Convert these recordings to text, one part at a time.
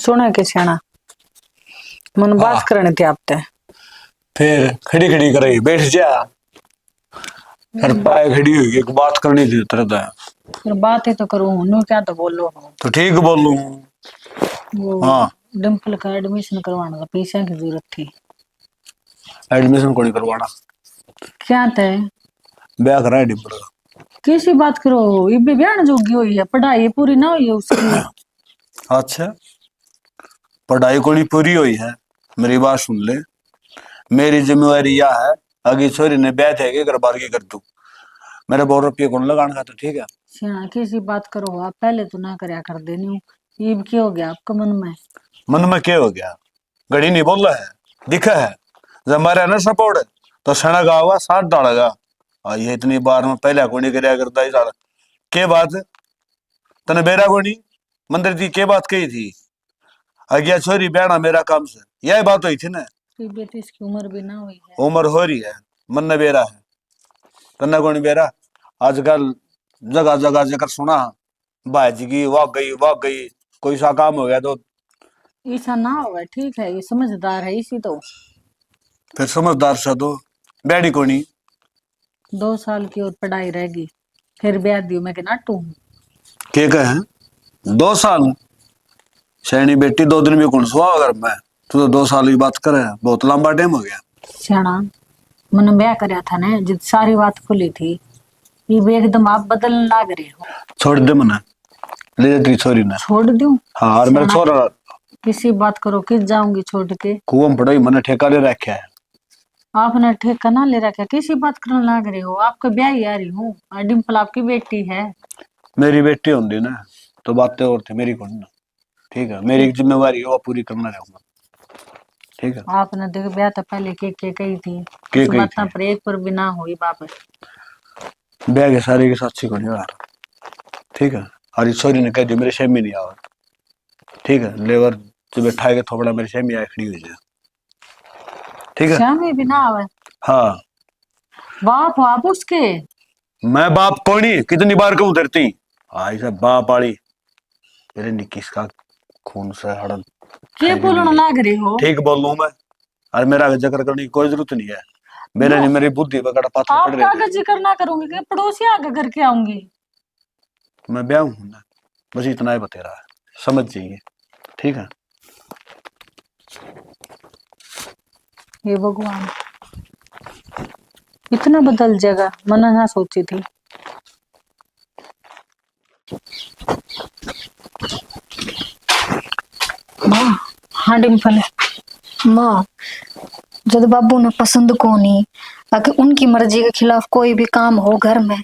सुना के छेना मन बात हाँ, करने थे आपते। फिर खड़ी खड़ी करे बैठ जा। फिर पाए खड़ी हुई एक बात करनी थी तरह है। फिर बात ही तो करूं नु क्या तो बोलो। तो ठीक बोलूं। वो हाँ, डिम्पल का एडमिशन करवाना था, पैसा की जरूरत थी। एडमिशन को नहीं करवाना, क्या तय ब्याह करा है डिम्पल का। कैसी बात करो, ये भी ब्याह जोगी हुई है, पढ़ाई पूरी ना हुई है उसकी। अच्छा, पढ़ाई को नहीं पूरी हुई है, मेरी बात सुन ले। मेरी जिम्मेवारी यह है, अगी छोरी ने ब्याह थे घर बार की कर तू मेरे 100 रुपये कौन लगाने का, तो ठीक है। सियाना कैसी बात करो आप, पहले तो ना करया कर देनी हूँ, ये क्या हो गया आपका मन में। मन में क्या हो गया, घड़ी नहीं बोल रहा है, दिखा है। जब हमारे ना सपोर्ट तो सड़क आवा साथ डालेगा। और ये इतनी बार में पहले को नहीं करया करता ही सारा। के बात तने बेरा को नहीं मंदिर थी, के बात कही थी। अगिया छोरी ब्याना मेरा काम से यही बात हुई थी ना। ये बेटी इसकी उम्र भी ना हुई है। उम्र हो रही है, मन ने बेरा है, तन्ना को नहीं बेरा। आजकल जगह जगह जगह सुना भाजी की वाग गई कोई सा काम हो गया तो ऐसा ना होगा, ठीक है, ये समझदार है इसी तो। फिर समझदार सा दो बैडी को नहीं। 2 साल की और पढ़ाई रहेगी, फिर ब्याह दियो मैं के नाटू हूँ। के कहे 2 साल, सैनी बेटी 2 दिन में कौन सुहा अगर मैं, तू तो 2 साल की बात करे, बहुत लंबा टाइम हो गया। सियाना मैंने ब्याह करया था ना, जित सारी बात खुली थी, ये भी एकदम आप बदलने लाग रहे हो। छोड़ दे मना, ले जा तेरी छोरी ने। छोड़ दूं? हाँ, और मेरा सियाना छोरा किसी बात करो, किस जाऊंगी छोड़ के। कुआं में पड़ोई मैंने ठेका ले रखा है। आपने ठेका ना ले रखा, किसी बात करने लाग रहे हो, आपका ब्याह ही आ रही हूँ, और डिम्पल आपकी बेटी है। मेरी बेटी होंगी ना तो बातें और थी, मेरी कौन ना। ठीक है, मेरी एक जिम्मेवारी है वो पूरी करना रहूंगा। ठीक है, आपने देखो ब्याह तो पहले के कही थी, के कुछ कही बात थी पर एक पर भी ना हुई वापस। ब्याह के सारे के साक्षी को नहीं यार। ठीक है, और इस छोरी ने कह दी मेरे शेमी नहीं आवा। ठीक है, लेबर जो बैठा के थोड़ा मेरे शेमी आए खड़ी हुई है। ठीक है, श्याम भी ना आवे? हाँ। बाप आप उसके? मैं बाप कौनी कितनी बार कहूं धरती आई सब बाप वाली मेरे निकिस का खून से हड़न के खाई भी बोलना नहीं। लाग रहे हो? ठीक बोल लूं मैं, और मेरा जिक्र करने की कोई जरूरत नहीं है। मेरे नहीं, मेरी बुद्धि वगैरह पाथर पड़ आपका रहे आगे थे। जिक्र ना करूंगी कि पड़ोसी आगे करके आऊंगी। मैं ब्याह हूं ना, बस इतना ही बतेरा है, समझ जाइए। ठीक है, हे भगवान, इतना बदल जाएगा मैंने ना सोची थी। माँ, हाँ डिम्पल। माँ, जब बाबू ने पसंद को नहीं, अगर उनकी मर्जी के खिलाफ कोई भी काम हो घर में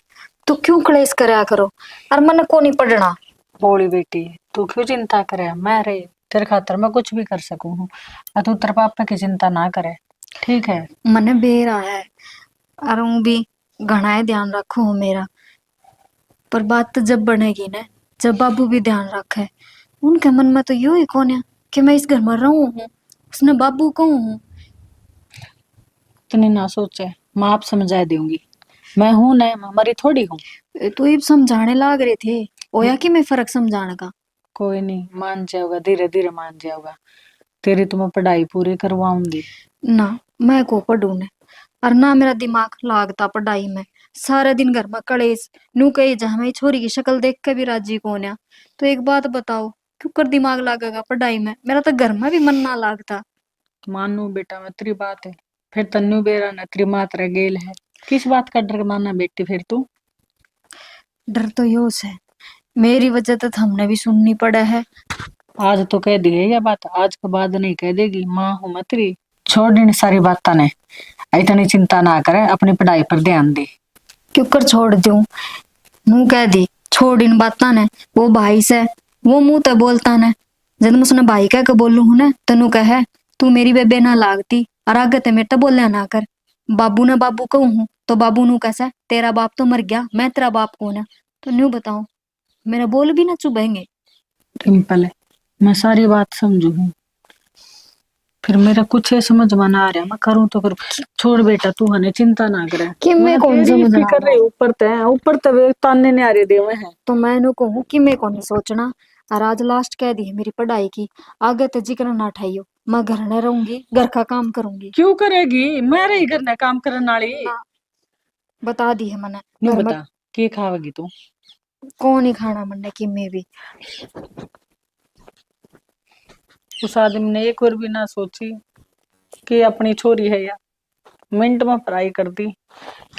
तो क्यों क्लेश करया करो, और मन को नहीं पढ़ना। बोली बेटी, तू क्यों चिंता करे, मैं रे तेरे खातर मैं कुछ भी कर सकूं हूँ, और तू तेरे पापा की चिंता ना करे, ठीक है। मन बेरा है और हूँ भी घना ही ध्यान रखो हो मेरा, पर बात तो जब बनेगी ना, जब बाबू भी ध्यान रखे। उनके मन में तो यू ही कौन है कि मैं इस घर में रहूं हूँ, उसने बाबू को हूँ। इतनी ना सोचे, माँ आप समझा दूंगी, मैं हूं ना, मैं मरी थोड़ी हूँ। तो ये समझाने लाग रहे थे, ओया कि मैं फर्क समझाने का। कोई नहीं, मान जाओगा, धीरे धीरे मान जाओगा, तेरी तो मैं पढ़ाई पूरी करवाऊंगी। ना मैं को पढ़ू ने, और ना मेरा दिमाग लागता पढ़ाई में। सारा दिन घर में कलेश, नू कही जहां मेरी छोरी की शक्ल देख के भी राजी कौन है। तो एक बात बताओ, क्यों कर दिमाग लागेगा पढ़ाई में, मेरा तो घर में भी मन ना लागता। मानू बेटा मैं तेरी बात है, फिर तन्नू बेरा न तेरी माँ तेरा गेल है, किस बात का डर माना बेटी फिर तू। डर तो यो है, मेरी वजह तो हमने भी सुननी पड़ा है। आज तो कह दी है ये बात, आज के बाद नहीं कह देगी, माँ हूं मैं तेरी। छोड़ इन सारी बातें ने, इतनी चिंता ना करे, अपनी पढ़ाई पर ध्यान दे। क्यों कर छोड़ दूं, नू कह दी छोड़ इन बाता ने, वो भाई से वो मुंह तो बोलता ने। जब मैं उसने भाई कह के बोलू हूं ना, तो नू कहे तू मेरी बेबे ना लागती, और आगे ते मेरे तो बोलिया ना कर। बाबू ने बाबू कहूं हूं तो बाबू नू कैसा तेरा बाप तो मर गया, मैं तेरा बाप कौन है। तो न्यू बताओ, मेरा बोल भी ना चुभेंगे। सिंपल है, मैं सारी बात समझू हूँ, फिर मेरा कुछ है समझ में ना आ रहा, मैं करूँ तो करूँ। छोड़ बेटा तू हने चिंता ना करे, कि मैं कौन तेरी समझना फिक्र रही, ऊपर ते ऊपर तवे ताने ने आ रहे देवे हैं। तो मैं नु कहूं कि मैं कौन सोचना, और आज लास्ट कह दी है मेरी पढ़ाई की, आगे तो जिक्र ना उठाइयो। मैं घर में रहूंगी, घर का काम करूंगी। क्यों करेगी, मेरे ही घर में काम करने वाली। ना, बता दी है मैंने। नहीं घर में बता के खावेगी तू। कौन ही खाना बनने की मैं भी। उस आदमी ने एक बार भी ना सोची कि अपनी छोरी है या मिनट में पढ़ाई कर दी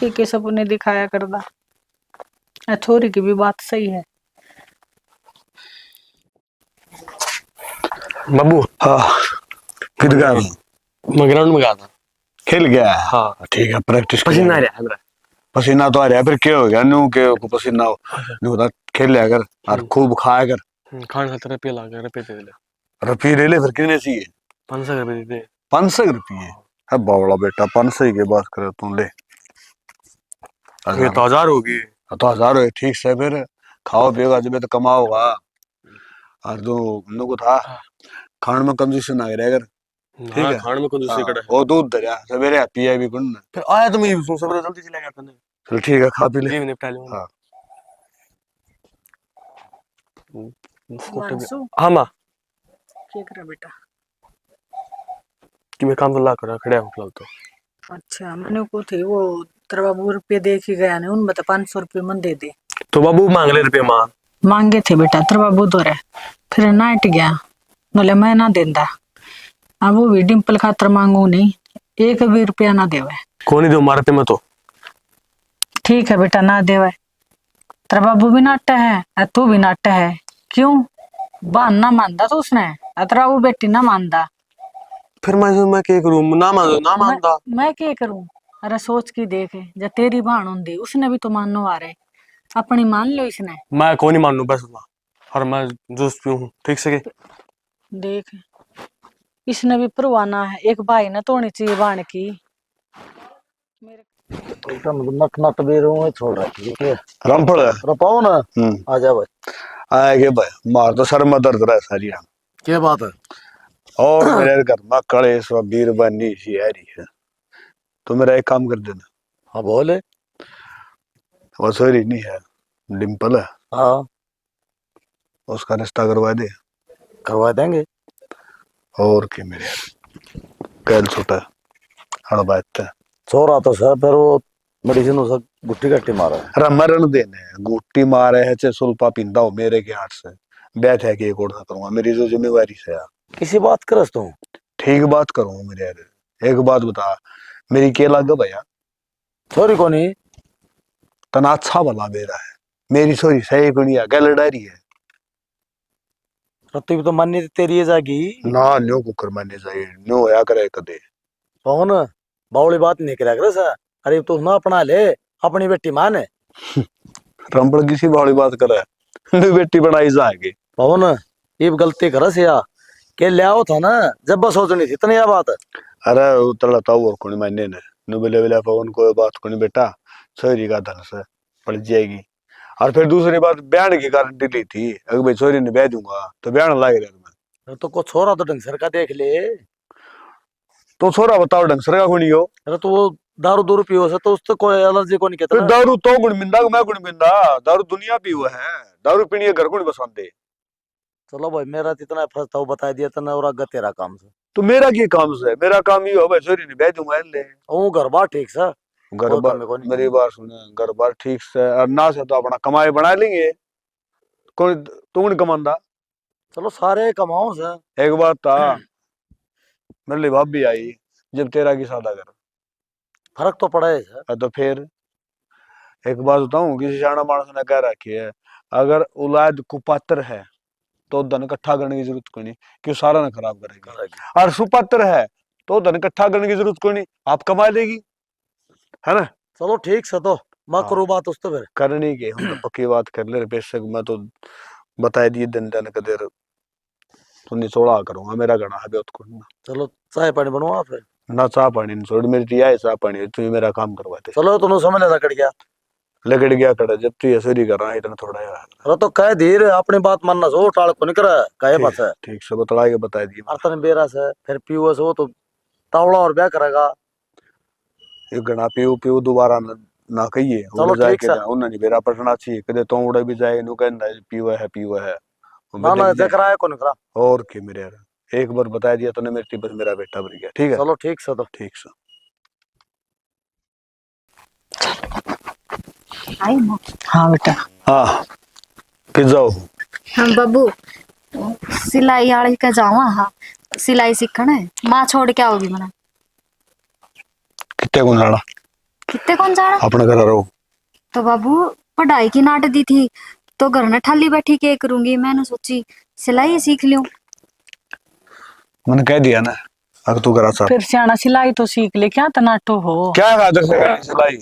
कि सपने दिखाया करदा। छोरी की भी बात सही है। बाबू हाँ किधर गया? मैं ग्राउंड में गया था। खेल गया? हाँ। ठीक है, प्रैक्टिस पसीना आ रहा है मेरा। पसीना तो आ रहा है, फिर क्या हो गया? न्यू के को पसीना हो न्यू होता। खेल लिया कर और खूब खाया कर। खाने खाते रुपये ला के रुपये दे दे। रुपये ले ले, फिर कितने चाहिए? 500 रुपये दे दे। 500 रुपये है बावड़ा बेटा, 500 की बात करे तुम ले। ये तो 1000 होगी। तो 1000 हो, ठीक से फिर खाओ पिएगा जब तो कमाओगा। और जो हम को था खाने में कंजूसी ना करे अगर, ठीक हाँ, है? खाने में कुछ दूसरी कड़ा है। वो दूध दरिया सवेरे पिया भी कुन। फिर आया तो मैं सवेरे जल्दी चला गया था। चल ठीक है, खा पी ले। ये भी निपटा लूंगा। हाँ मानसू हाँ माँ क्या करा बेटा? कि मैं काम तो ला कर खड़ा हूँ फिलहाल तो। अच्छा मैंने को थे वो तेरा बाबू रुपये दे के गया ने, उन बता 500 रुपये मन दे दे। तो बाबू मांग ले रुपये माँ। मांगे थे बेटा तेरा बाबू तो रहे, फिर नाट गया बोले मैं ना देंदा। अब वो भी डिम्पल खातर मांगू नहीं, एक भी रुपया ना देवे। कौन ही दो मारे पे मैं तो। ठीक है बेटा ना देवे। तेरा बाबू भी नाटा है और तू भी नाटा है। क्यों बहन ना मानदा तो उसने, तेरा वो बेटी ना मानदा। फिर मैं क्या करूँ? ना मानता। मैं क्या करूं? अरे सोच के देख, जब तेरी बहन होंदी उसने भी तो मानो आ रहे, अपनी मान लो इसने। मैं कौन ही मानू बस। और मैं जूस पीऊँ हूँ ठीक से। देख इसने भी परवाना है, एक भाई ना तोड़नी चाहिए बहन की। नक नट भी रू छोड़ रखी है। रामफल है। रपाओ ना। आ जा भाई। आएगे भाई, मार तो सर में दर्द रहा है सारी। क्या बात है? और मेरे घर में कलेश व बीर बनी सी आ रही है, तो मेरा एक काम कर देना। हाँ बोले। वो सॉरी नहीं है, डिम्पल है, हाँ उसका रिश्ता करवा दे। करवा देंगे। और क्या मेरे कैल छोटा हड़ बात है। छोरा तो सर फिर वो मेडिसिन उसे गुट्टी गट्टी मारा है। अरे मरण देने गुट्टी मारे है, चे सुल्पा पिंदा हो मेरे के हाथ से बैठ है कि एक और ना करूंगा, मेरी जो जिम्मेवारी से यार। किसी बात करस तू? ठीक बात करूंगा मेरे यार। एक बात बता, मेरी के लाग भैया? छोरी को नहीं। तना अच्छा भला मेरा है, मेरी सोरी सही गुड़िया क्या लड़ारी है रत्ती भी तो मान्य तेरी है जागी ना। न्यो कुकर माने जाए न्यो होया करे कदे। कौन बावली बात नहीं करा कर सर। अरे तू ना अपना ले, अपनी बेटी मान है। रंबड़ किसी बावली बात करे, बेटी बनाई जाएगी। पवन ये गलती करस या के ले आओ था ना, जब बस सोचनी थी इतनी बात। अरे उतला ताऊ और कोनी माने ने नु बेले बेले पवन को बात कोनी बेटा, छोरी का धन से पड़ जाएगी। और फिर दूसरी बात बयान की गारंटी ली थी, अगर भाई छोरी ने बह दूंगा तो बयान लागे मैं। तो को छोरा तो ढंग सर का देख ले। तो छोरा बताओ ढंग से का कोनी हो? अरे तो वो दारू दूर पियो से तो उससे कोई एलर्जी को नहीं फिर कहता। दारू तो गुण मिंदा मैं गुण मिंदा, दारू दुनिया पी हुआ है, दारू पीनी है घर को नहीं बसंदे। चलो भाई मेरा तो इतना फर्ज था वो बता दिया तना और आगे तेरा काम से। तो मेरा की काम से, मेरा काम ये हो भाई छोरी ने बह दूंगा ले। ओ घर बार ठीक सा। घर कोई बार कमी को नहीं। मेरी बात सुने, घर बार ठीक से और ना से तो अपना कमाई बना लेंगे, कोई तू नहीं कमांदा। चलो सारे कमाओ से। एक बात था, मेरे लिए भाभी आई जब तेरा की सादा कर, फर्क तो पड़ा है सर। तो फिर एक बात बताऊं, किसी शाना मानस ने कह रखी है, अगर औलाद कुपात्र है तो धन इकट्ठा करने की जरूरत कोई नहीं, क्यों सारा ना खराब करेगी। और सुपात्र है तो धन इकट्ठा करने की जरूरत कोई नहीं, आप कमा लेगी, है ना। चलो ठीक से तो मैं हाँ। करूँ बात उस तो फिर। करनी के हम तो पक्की बात कर ले, बेशक मैं तो बता दिए दिन दिन का देर तो निचोड़ा करूंगा, मेरा गणा है बहुत को चलो चाय पानी बनवा फिर। ना चाह पानी नहीं छोड़, मेरी दिया है चाह पानी, तू मेरा काम करवाते। चलो तुम समझ लेना कट गया। लगड़ गया कड़ा जब तू ऐसे कर रहा है इतना थोड़ा यार। अरे तो कह धीरे अपनी बात मानना सो टाल को नहीं करा कहे बात है। ठीक से बतला के बता दिए। अर्तन बेरा से फिर पीओ से वो तो तावड़ा और ब्याह करेगा। ये गणा पीऊ पीऊ दोबारा ना कहिए, चलो उड़ जाए ठीक के सा। उन्हें नहीं बेरा पटना चाहिए, कदे तो उड़े भी जाए नु कहना पीवा है ना ना जे कराया कौन करा। और की मेरे यार, एक बार बता दिया तूने मेरी बस मेरा बेटा बन गया। ठीक है चलो ठीक से तो ठीक से। आई ना। हाँ बेटा। हाँ फिर जाओ। हम बाबू सिलाई आड़ी का जावा हाँ सिलाई सीखण है माँ छोड़ के आओगी मना कितने गुण जाना कितने कौन जाना अपने घर रहो। तो बाबू पढ़ाई की नाट दी थी तो घर में ठाली बैठी के करूंगी मैंने सोची सिलाई सीख लूं। मैंने कह दिया ना अगर तू करा सर फिर सियाना सिलाई तो सीख ले, क्या तनाटो हो। क्या खातर से करनी सिलाई।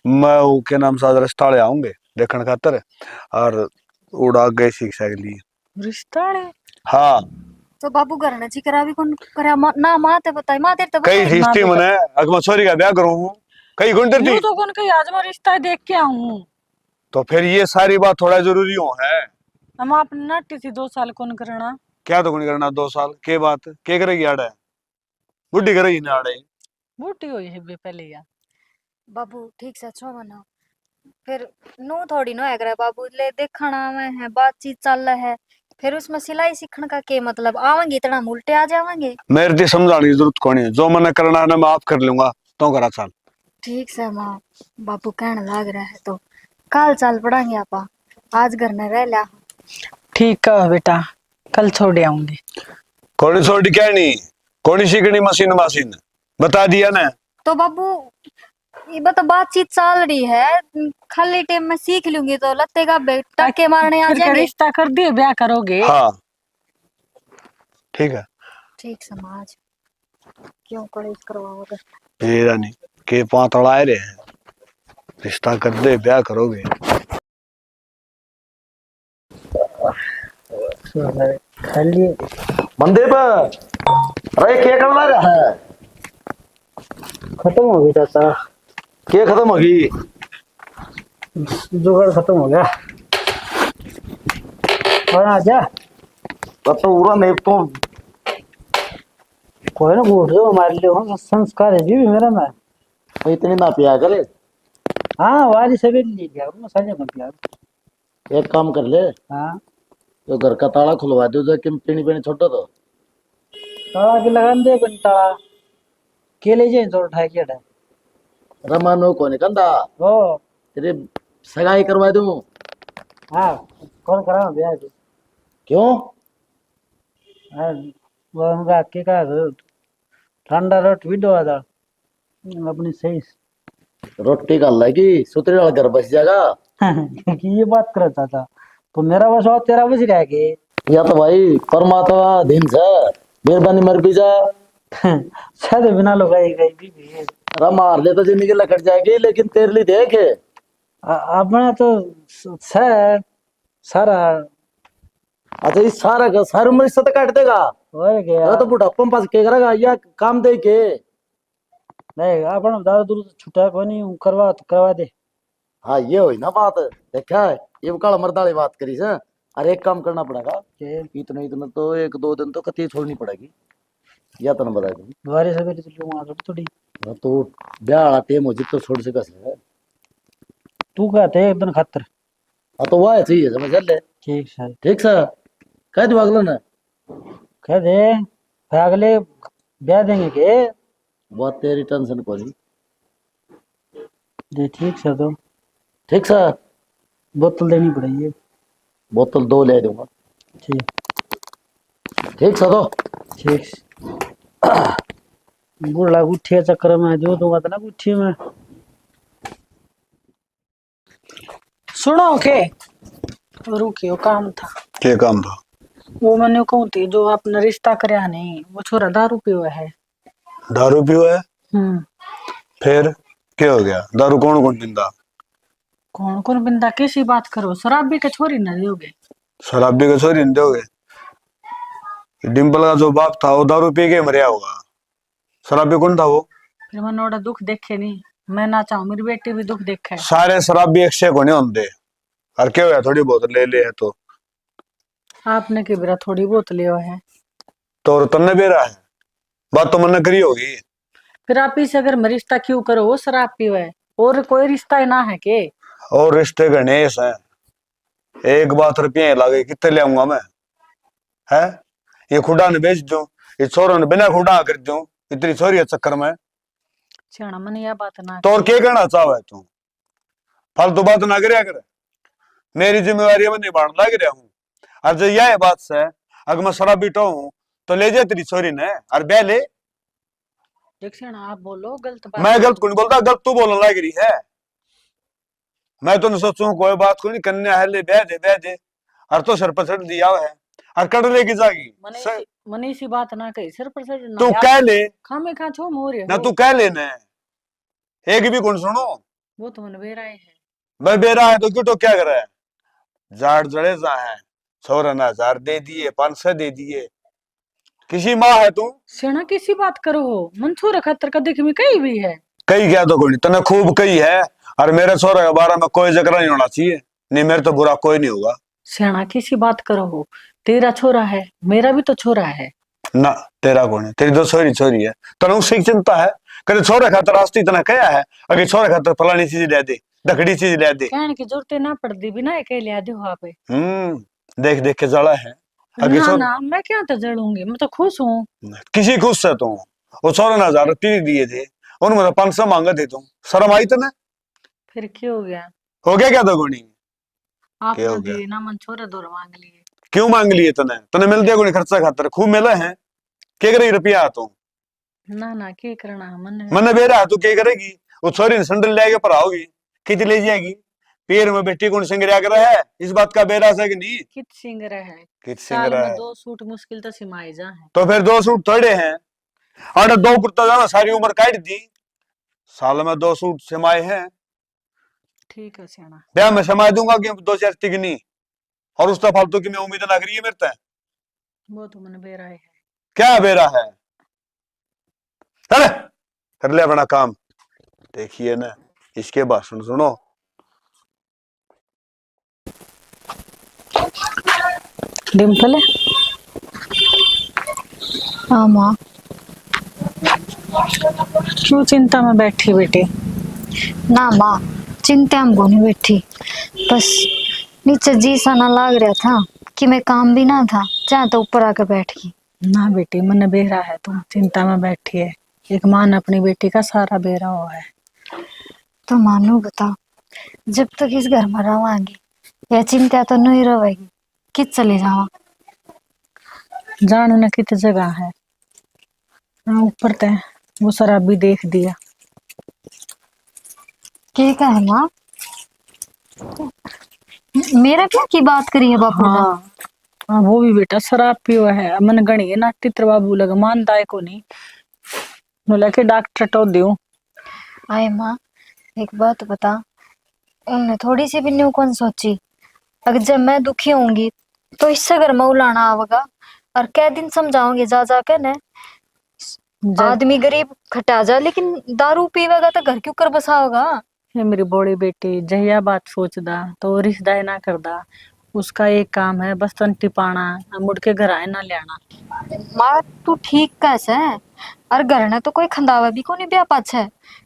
मैं वो के नाम से रिश्ता ले आऊंगे देखने खातर और उड़ा गए शिक्षा के लिए। रिश्ता है। हाँ तो बाबू घर ने जी करा भी कौन करा ना माँ ते बताई माँ तेरे तो कई बताई ना हिस्ट्री बेटा। मैंने अगर मैं छोरी का ब्याह करूँ कई गुण यूं थी। तो कौन कही आज मैं रिश्ता देख के आऊं। तो फिर ये सारी बात थोड़ा जरूरी हो है। हम अपने नाटी थी 2 साल कौन करना। क्या तो गुण करना 2 साल के बात के करेगी आड़े बुढ़ी करेगी ना आड़े। बूटी हुई है बे पहले यार। बाबू ठीक से अच्छो बनो फिर नू थोड़ी ना है बाबू ले देखना में है बातचीत चल रहा है फिर उसमें सिलाई सीखने का क्या मतलब आवेंगे इतना उल्टे आ जावेंगे। मेरे लिए समझाने की जरूरत कौन है जो मैंने करना है ना मैं आप कर लूंगा तो करा साल। ठीक से माँ बाबू कहने लग रहा है तो कल चल पड़ेंगे आपा आज घर में रह लिया। ठीक है बेटा, कल छोड़ आऊंगी। कौन छोटी क्या नहीं कौन सीखनी मशीन मशीन बता दिया ना। तो बाबू ये तो बातचीत चल रही है खाली टाइम में सीख लूंगी तो लत्ते का टक्के मारने आ फिर क्या जाएंगे। रिश्ता कर दिए ब्याह करोगे। हाँ ठीक है। ठीक समाज क्यों कलेश करवाओगे। ये रानी के पांतड़ आए रहे हैं रिश्ता कर दे ब्याह करोगे। मंदिर पर अरे क्या करना रहा है खत्म हो गई चाचा। क्या खत्म होगी जुगाड़ खत्म हो गया और आ जा तब तो पूरा नहीं तो कोई ना बूढ़ जो हमारे लिए हो संस्कार है जी भी मेरा में। इतनी ना पिया करे। हाँ वाली सवेरे ले गया मैं संजय मत गया। एक काम कर ले हाँ तो घर का ताला खुलवा दो जो कि पीनी पीनी छोटो तो ताला के लगान दे बन ताला के ले जाए तो उठाए के डा रमानो को निकंदा ओ तेरे सगाई करवा दूं। हाँ कौन करा ब्याह जी क्यों हाँ वो उनका के का ठंडा रोट विडो आदा अपनी सही रोटी का लगी सुतरी वाला घर बस जाएगा। कि ये बात कर चाचा तो मेरा बस और तेरा बस रह गए। या तो भाई परमात्मा दिन से मेहरबानी मर भी जा शायद बिना लोग गई भी अरे मार ले तो जिंदगी लकट जाएगी लेकिन तेरे लिए देख अपना तो सारा अच्छा ये सारा का सारी उम्र इससे तो काट देगा। हो गया अरे तो बुढ़ापा में पास क्या करेगा या काम दे के नहीं अपन दारू दूर छुटा कोई नहीं करवा दे। हाँ ये हुई ना बात देखा है ये काल मर्दाली बात करी है। अरे एक काम करना पड़ेगा इतना इतना तो 1-2 दिन तो कती छोड़नी पड़ेगी या तो ना बता दूं दोबारा सवेरे चलो वहां थोड़ी तो ब्याह वाला टाइम हो जित तो छोड़ से कैसे है। तू कहते एक दिन खातर हाँ तो वह चाहिए समझ ले ठीक सर ठीक सर कह दो अगला ना कह दे फिर अगले ब्याह देंगे के बहुत तेरी टेंशन को नहीं दे ठीक सर तो ठीक सर बोतल देनी पड़ेगी बोतल 2 ले दूंगा ठीक ठीक सर तो ठीक बुढ़ा गुठिया चक्कर में जो दूंगा तो ना गुठिया में सुनो के रुकियो काम था। क्या काम था। वो मैंने कहूँ थी जो अपना रिश्ता करया नहीं वो छोरा दारू पियो है। दारू पियो है हम्म। फिर क्या हो गया दारू कौन कौन पींदा। कौन कौन बिंदा कैसी बात करो शराबी के छोरी न दोगे। शराबी का छोरी नहीं दोगे। डिम्पल का जो बाप था वो दारू पी के मरिया होगा शराबी कौन था वो। फिर मैंने ओड़ा दुख देखे नहीं मैं ना चाहूँ मेरी बेटी भी दुख देखे। सारे शराबी एक से कोने होंगे और क्या हुआ थोड़ी बहुत ले ले है तो आपने की बिरा थोड़ी बहुत लियो है तो तन्ने भी रहा है बात तो मैंने करी होगी। फिर आप इसे अगर मैं रिश्ता क्यों करो वो शराब पियो है और कोई रिश्ता ही ना है के। और रिश्ते गणेश हैं एक बात रुपये लागे कितने ले आऊंगा मैं है? ये खुडा ने बेच दो, ये छोरों ने बिना खुडा कर दो, इतनी छोरी है चक्कर में। सियाना मन यह बात ना तो और क्या कहना चाहो तू? फालतू बात ना करया कर, मेरी जिम्मेवारी मैं निभाने लग रहा हूँ। और जो यह बात से अगर मैं शराब बीटा हूँ तो ले जा तेरी छोरी ने और ब्याह ले। देख सियाना आप बोलो गलत बात मैं गलत कौन बोलता, गलत तू बोलने लग रही है। मैं तो नहीं सोचूं कोई बात को नहीं, कन्या है ले ब्याह दे और तो सर पर चढ़ दिया है और कड़ लेगी जागी। मने इसी बात ना कही सर पर सर ना तू कह ले खामे खा छो मोरे ना, हो। तू कह ले ना, एक भी कौन सुनो। वो तो मन बेरा है। भाई बेरा है तो क्यों, तो क्या कर रहा है? जाड़ जड़े जा है, छोरा ने 1000 दे दिए, 500 दे दिए, किसी माँ है तू? सियाना किसी बात करो हो, मन छोरा खातर का देख में कहीं भी है। कही क्या तो कोई नहीं, तने खूब कही है। और मेरे छोरा के बारे में कोई जिक्र नहीं होना चाहिए, नहीं मेरे तो बुरा कोई नहीं होगा। सियाना किसी बात करो हो, तेरा छोरा है मेरा भी तो छोरा है ना तेरा कौन है, तेरी तो छोरी छोरी है, तने उसकी चिंता है? कभी छोरे खातर रास्ते इतना कया है, अगर छोरे खातर फलानी चीज ले दे, दखड़ी चीज ले दे। कहने की जरूरत ना पड़ती बिना एक लिया दे वहां पे। देख देख के जला है। अगर ना ना मैं क्या तो जलूंगी, मैं तो खुश हूँ। किसी खुश से तू, वो 14,000 रुपये दिए थे, उनमें तो 500 मांगे थे, तू शर्म आई तने? फिर क्या हो गया? हो गया क्या तो गुणी? आप क्या तो हो गया? दिए ना मन छोरा दूर मांग लिए। क्यों मांग लिए तने? तने मिल दिया गुणी खर्चा खातर खूब मिले हैं, क्या करे रुपया तू? ना ना क्या करना है मन बेरा तू क्या करेगी? वो छोरी ने संडल ले के पढ़ाओगी, खिंच ले जाएगी, पैर में बेटी कौन सिंगरिया कर रहा है, इस बात का बेरा है कि नहीं? कित सिंगरा है, कित साल सिंगरा में है 2 सूट मुश्किल तो सिमाई जा है। तो फिर 2 सूट थोड़े हैं, और 2 कुर्ता जाना सारी उम्र काट दी, साल में 2 सूट सिमाए हैं। ठीक है सियाना। ब्याह में सिमाई दूंगा कि 2-4 तिगनी, और उसका फालतू की मैं उम्मीद ना करिए मेरे तय। वो तो मन बेरा है। क्या बेरा है? चले कर ले अपना काम। देखिए ना, इसके भाषण सुनो। डिम्पल है? हाँ माँ। क्यों चिंता में बैठी बेटी? ना माँ, चिंता में नहीं बैठी, बस नीचे जी सा ना लाग रहा था कि मैं काम भी ना था, चाहे तो ऊपर आकर बैठ गई। ना बेटी मन बेरा है, तुम चिंता में बैठी है। एक माँ ने अपनी बेटी का सारा बेरा हुआ है। तो मानो बताओ, जब तक इस घर में रवांगी यह चिंता तो नहीं रहेगी, कित चले जावा? जान न कित जगह है, ऊपर तय वो शराबी देख दिया। क्या है माँ? मेरा क्या की बात करी है बापू ने? हाँ वो भी बेटा शराब पियो है, मन गणी है ना तित्र बाबू लग मानता है को नहीं, लेके डॉक्टर तो दू। आए माँ, एक बात बता, उनने थोड़ी सी भी न्यू कौन सोची, अगर जब मैं दुखी होंगी तो इससे घर में उलाना आवेगा, और क्या दिन समझाओगे जा जाकर ने? आदमी गरीब खटा जा, लेकिन दारू पीवेगा तो घर क्यों कर बसा होगा? ये मेरी बड़ी बेटी जहिया बात सोचदा तो रिश्ता ना करदा, उसका एक काम है बस तन टिपाना, मुड़ के घर आए ना लेना। माँ तू ठीक कैसे है, और घर ने तो कोई खंदावा भी को नहीं ब्याह पाछे,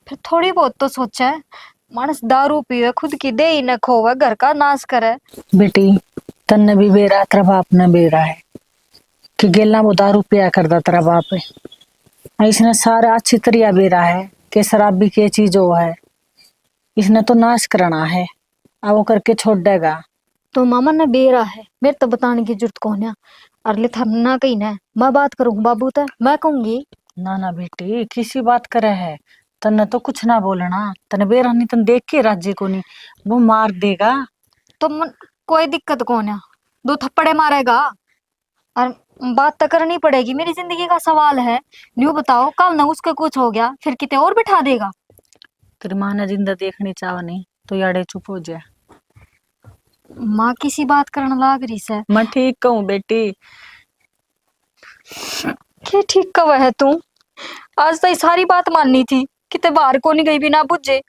फिर थोड़ी बहुत तो सोचे। मानस दारू पीवे खुद की दे ही न खोवे, घर का नाश करे। बेटी तन्ने भी बेरा, तेरा बाप ने बेरा है कि गेला वो दारू पिया करदा तेरा बाप है। इसने सारा अच्छी तरह बेरा है कि शराबी की चीज वो है, इसने तो नाश करना है, अब वो करके छोड़ देगा। तो मामा ने बेरा है, मेरे तो बताने की जरूरत कौन है? अरले थर ना कही ना, मैं बात करूँ बाबू तो मैं कहूंगी। ना ना बेटी किसी बात करे है, तन्ने तो कुछ ना बोलना, तने बेरा नहीं तन देख के राज्य को नहीं, वो मार देगा। तो कोई दिक्कत कौन है, 2 थप्पड़े मारेगा, और बात तो करनी पड़ेगी, मेरी जिंदगी का सवाल है। न्यू बताओ, कल ना उसका कुछ हो गया फिर किते और बिठा देगा। तेरी माँ ने जिंदा देखनी चाह नहीं तो याडे चुप हो जाए। माँ किसी बात करने लाग रही से। मैं ठीक कहूँ बेटी? क्या ठीक कवा है तू? आज तो ये सारी बात माननी थी, किते बाहर को नहीं गई बिना बुझे,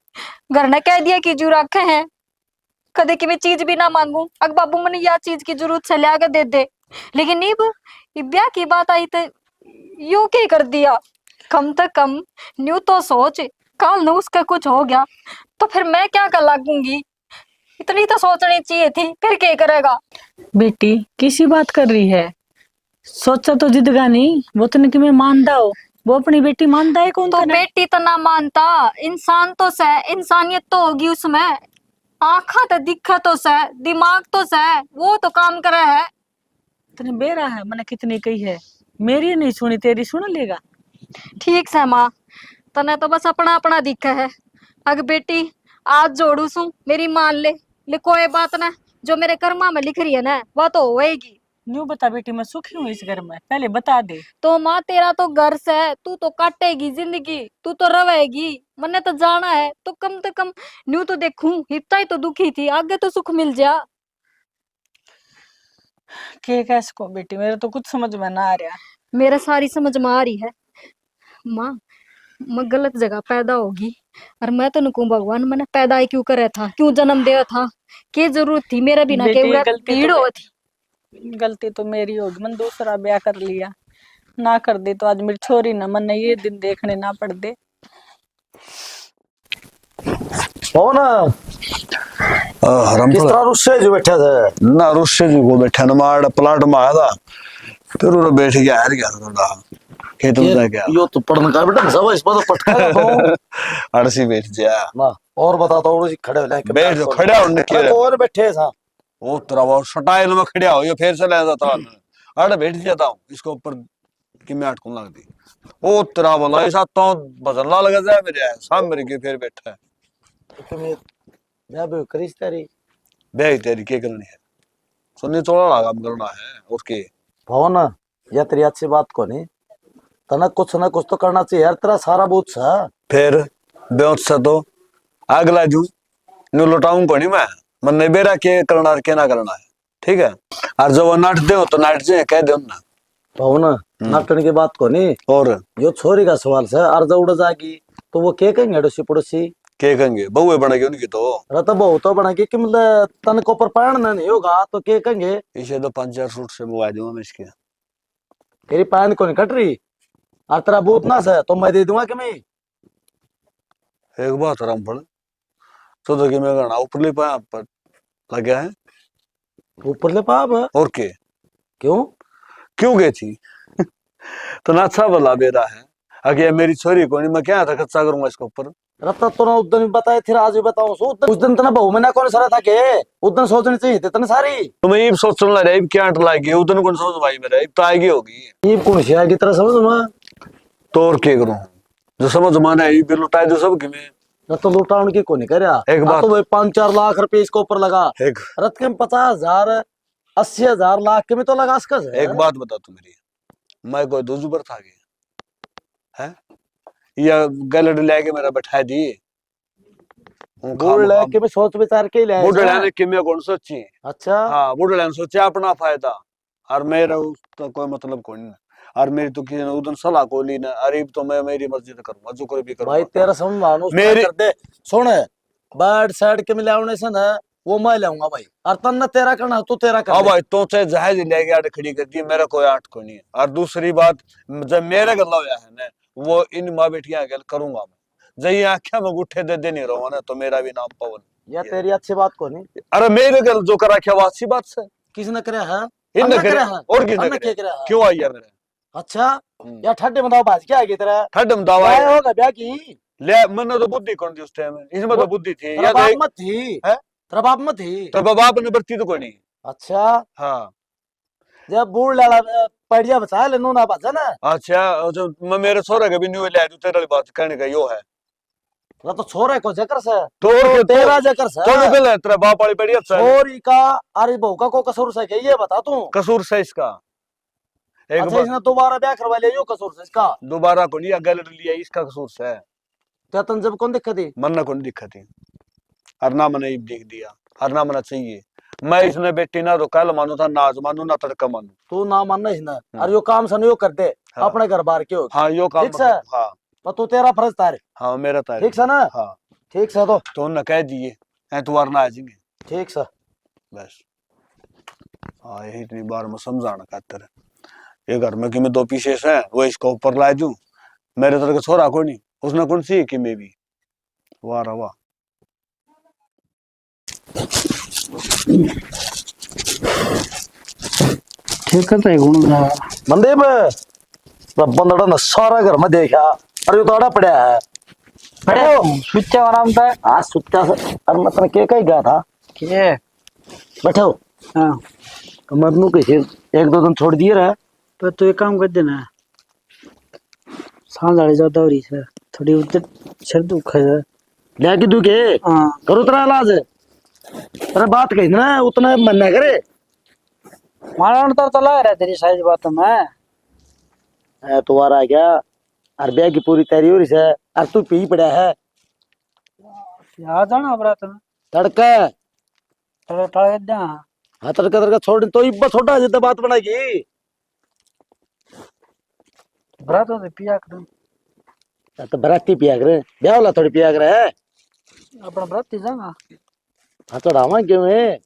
घर ने कह दिया कि जू रखे हैं, कदे की मैं चीज भी ना मांगू, अग बाबू मैंने या चीज की जरूरत से लिया के दे दे, लेकिन नीब ये ब्याह की बात आई तो यू क्या कर दिया? कम तो कम न्यू तो सोच, कल न उसका कुछ हो गया तो फिर मैं क्या कर लागूंगी? इतनी तो सोचनी चाहिए थी, फिर क्या करेगा? बेटी किसी बात कर रही है? सोचा तो जिदगा नहीं, वो तो कि मैं मानदा हो, वो अपनी बेटी मानदा है कौन तो था? बेटी तो ना मानता, इंसान तो सह, इंसानियत तो होगी उसमें। आंखा तो दिखा तो सह, दिमाग तो सह, वो तो काम करे है। तेने बेरा है, मैंने कितनी कही है, मेरी नहीं सुनी तेरी सुन लेगा। ठीक से माँ, तने तो बस अपना अपना दिखा है। अग बेटी आज जोड़ू सू, मेरी मान ले कोई बात ना, जो मेरे कर्मा में लिख रही है ना वो तो होएगी। न्यू बता बेटी, मैं सुखी हूँ इस घर में, पहले बता दे। तो माँ तेरा तो घर से है, तू तो काटेगी जिंदगी, तू तो रवेगी। मन्ने तो जाना है तो कम से कम न्यू तो देखूं, इतना ही तो दुखी थी, आगे तो सुख मिल जा। के कैसे को बेटी, मेरे तो कुछ समझ में ना आ रहा। मेरे सारी समझ में आ रही है माँ, मैं गलत जगह पैदा होगी। और मैं तो नुकूं भगवान मैंने पैदा ही क्यों करे था, क्यों जन्म दिया था, क्या जरूरत थी मेरे बिना के बेटी उड़ा गलती भीड़ तो हो थी। गलती तो मेरी होगी, मैंने दूसरा ब्याह कर लिया, ना कर दे तो आज मेरी छोरी ना मन ये दिन देखने ना पड़ दे। हो ना हरम किस तरह रुस्से जो बैठे थे ना रुस्से जी को बैठा न मार प्लाट में आया था, फिर उन्हें बैठ गया हार गया थोड़ा खेत में जा गया। यो तो पढ़ने का बेटा सब इस पर तो पटका तो अड़सी बैठ जा ना। और बता तो और खड़े हो बैठ जो खड़ा होने के और बैठे था वो तरह वो स्टाइल में खड़ा हो, ये फिर से ले जाता अरे बैठ जाता हूँ इसके ऊपर कि मैं अटकूं लग दी वो तरह बोला ऐसा तो बदलना लगा जाए मेरे सामने मेरे के फिर बैठा है। तो मैं भी करीस तेरी बे तेरी क्या करनी है, सुनने थोड़ा लगा करना है उसके भवन या तेरी अच्छी बात को नहीं, तना कुछ ना कुछ तो करना चाहिए यार, तेरा सारा बूथ सा फिर बेउत से तो अगला जू नु लौटाऊं को नहीं मैं मन नहीं बेरा के करना के ना करना है, ठीक है। और जब वो नाट दे तो नाट जे कह दे ना भवन नाटन की बात को नहीं, और यो छोरी का सवाल से अर्जा उड़ जाएगी तो वो के कहेंगे अड़ोसी पड़ोसी के कहेंगे बहुए बनेगी उनकी तो रत बहु तो बनेगी कि मतलब तन को ऊपर पहनना नहीं होगा तो के कहेंगे इसे तो 5-4 सूट से मंगवा दूंगा मैं इसके। तेरी पैन को नहीं कट रही और तेरा बूथ ना से तो मैं दे दूंगा कि मैं एक बात आराम पड़ तो कि मैं करना ऊपर ले पाया पर लगा है ऊपर ले पाप और के क्यों क्यों गई थी तो ना अच्छा भला बेरा है अगर मेरी छोरी को नहीं मैं क्या था खर्चा करूंगा इसके ऊपर। रत्ता तो ना उस दिन बताए फिर आज भी बताऊं उस दिन तना बहु में ना कौन सारा था के उस दिन सोचनी चाहिए थी तने सारी तो मैं ये सोच रहा है क्या अट लाएगी उधर कौन समझ भाई मेरा तो आएगी होगी ये कौन सी आगे तरह समझ में तो और क्या करूं जो समझ माना है ये भी लुटाए दो सब कि मैं रत्ता लुटाउन की को नहीं कर रहा एक बात तो भाई 5-4 लाख रुपए इसके ऊपर लगा एक रत के 50,000 80,000 लाख के में तो लगा इसका एक बात बता तू मेरी मैं कोई दो जुबर था गया है या गलड लेके मेरा बैठा दी गुड़ लेके में सोच विचार के ले बुढ़ड़ा ने कि मैं कौन सोची अच्छा हाँ बुढ़ड़ा ने सोचा अपना फायदा और मेरा उसका कोई मतलब कोई नहीं और मेरी तो किसी ने उधर सलाह को ली ना अरे तो मैं मेरी मर्जी से करूंगा जो कोई भी करूंगा भाई तेरा समझ मेरी- कर दे सुन बर्ड साइड के मिलावने से ना वो मैं लाऊंगा भाई और तन ना तेरा करना तो तेरा कर अब भाई तो चाहे जहाज लेके आड़ खड़ी कर दी मेरा कोई आठ को नहीं है। और दूसरी बात जब मेरे गला होया है ना वो इन माँ बेटियां गल करूंगा मैं जब ये आख्या में गुट्ठे दे नहीं रहा ना तो मेरा भी नाम पवन या तेरी अच्छी बात को नहीं अरे मेरे गल जो करा क्या वो अच्छी बात से किसने करे है इनने अन्ना करे करे है और किसने अन्ना करे क्या करे है क्यों आई है मेरे अच्छा या ठड्डे बताओ बाज क्या आगे तेरा ठड्डम दावा क्या है होगा ब्याह की ले मैंने तो बुद्धि कौन थी उस टाइम में इसमें तो बुद्धि थी तेरा या बाप तो मत थी है? तेरा बाप मत थी तो बाप ने बरती तो कोई नहीं। अच्छा हाँ जब बूढ़ लड़ा पड़िया बचा ले नूना बचा ना अच्छा जो मैं मेरे सोरे के भी न्यू ले आया तेरे वाली बात कहने का यो है ना तो छोरे को जकर से तो और के तेरा जकर से तो निकल है तेरा बाप वाली बढ़िया छोरी का अरे बहू का को कसूर से क्या ये बता तू कसूर से इसका एक अच्छा बार इसने दोबारा ब्याह करवा लिया यो कसूर से इसका दोबारा को नहीं गलत लिया इसका कसूर से है क्या तन जब कौन दिक्कत थी मरना को नहीं दिक्कत थी और ना मैंने देख दिया और ना मना चाहिए मैं इसने बेटी ना तो कल मानू था ना आज मानू ना तड़का मानू तू ना मानना इसने और यो काम सन यो कर दे हाँ। अपने घर बार के हो हाँ यो काम ठीक से? हाँ तो तू तेरा फर्ज तारे हाँ मेरा तारीख ठीक से ना हाँ ठीक से तो उन्हें कह दिए एतवार ना आ जाएंगे ठीक से बस हाँ यही इतनी बार मैं समझाना खातर ये घर में कि मैं दो पीसेस है वो इसको ऊपर ला दूं मेरे तरह का छोरा को नहीं उसने कौन सी कि मैं भी वाह रहा वाह ठीक करता है गुण जा मंदीप बंदड़ा ने सारा घर में देखा, अरे ये तो आड़ा पड़ा है। बैठो। सुच्चा आराम था आज सुत्ता से अरे मैं तने के कही गया था। के बैठो। हाँ कमर नु कैसे एक दो दिन छोड़ दिए रहा। पर तू एक काम कर देना, सांझ वाली ज्यादा हो रही है थोड़ी उधर सिर दुख है। ले के तू के हाँ करो तेरा इलाज। अरे बात कही ना उतना मन ना करे। मारा तो चला रहा तेरी साइज बात में। तो आ रहा क्या अरे ब्याह की पूरी तैयारी हो रही है। अरे तू पी पड़ा है आ जाना बरात में तड़का। थोड़ा टाल दे। हाँ तड़का तड़का छोड़ तो इब्बा छोटा जितना बात बनाएगी। बरात में पिया कर तो बराती पिया करे ब्याह वाला थोड़ी पिया करे है। अपना बराती जाना। हाँ चढ़ावा क्यों है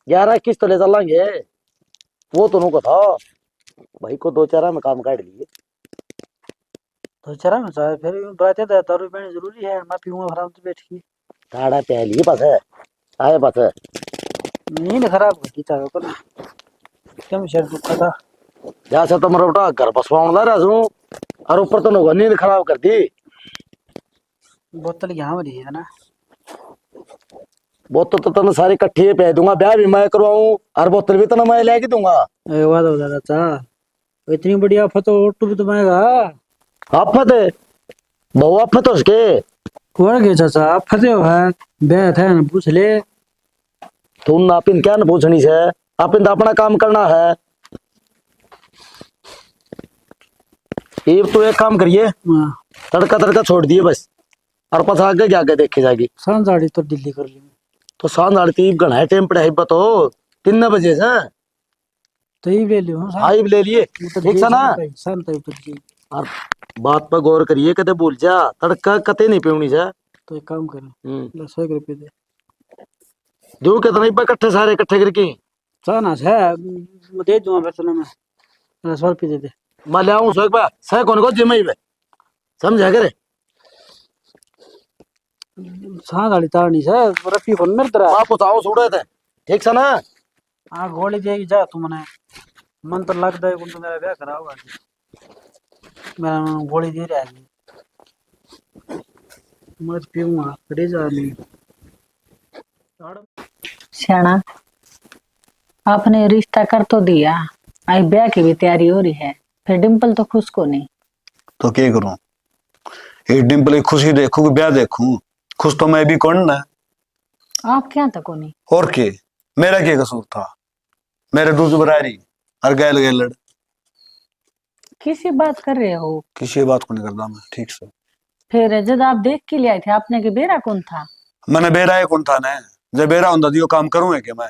11 किस्त तो ले चलेंगे। वो तो नुको था भाई को 2 4 में काम काट लिए। तो चरा में चाहे फिर बराती तो दारू पीनी जरूरी है। मैं पीऊंगा आराम से बैठ के। काड़ा पे लिए पास है आए पास है। नींद खराब होती चाहे को ना कम सिर दुखा था। जैसे तो मेरा बेटा घर बसवाऊं ला रहा हूँ और ऊपर तो नुको नींद खराब कर दी। बोतल यहाँ वाली है ना। बोतल तो तने सारी इकट्ठी पे दूंगा ब्याह भी मैं करवाऊं और बोतल भी तने मैं लेके दूंगा। ए वादा हो दादा चा इतनी बड़ी आफत तो ऑटो भी तो महंगा। आफत है बहु आफत हो उसके। कौन के चाचा आफत है बैठ है ना पूछ ले। तू नापिन क्या न पूछनी से आपिन तो अपना काम करना है। ये तो एक काम करिए हाँ तड़का तड़का छोड़ दिए बस और पास आगे क्या आगे देखे जाएगी। सांझ साड़ी तो दिल्ली कर ली। तो सांझ आड़ती घना है टेम पड़ा है तो 3 बजे से तो ये ले लियो हाँ हाई ले लिए ठीक सा ना। शांत है उतर जी। और बात पर गौर करिए कदे भूल जा तड़का कते नहीं पीवनी से। तो एक काम करें 100 रुपये दे दो कितना इकट्ठे सारे इकट्ठे करके चाहना है मैं दे दूंगा वेतन में 100 रुपये दे दे। मैं ले आऊं सो एक बार सह कौन को जिम्मे ही समझा करे। सांझ साड़ी तारनी है रफी फोन मेरे तरह। आप बताओ छोड़े थे ठीक सा ना। हाँ गोली देगी जा तू मने मन तो लगता है तो मेरा ब्याह करा होगा। मेरा गोली दे रहा है मत पीऊंगा खड़े जा नहीं। श्याणा आपने रिश्ता कर तो दिया, आई ब्याह की भी तैयारी हो रही है, फिर डिम्पल तो खुश को नहीं। तो क्या करूं एक डिम्पल की खुशी देखूं कि ब्याह देखूं। खुश तो मैं भी कौन ना। आप क्या तक को नहीं। और के मेरा क्या कसूर था। मेरे दूध बरारी और गैल गैलड़ किसी बात कर रहे हो। किसी बात को नहीं करता मैं ठीक से। फिर जब आप देख के लिए आए थे आपने के बेरा कौन था। मैंने बेरा कौन था ना जब बेरा होता दियो काम करूँ है कि मैं।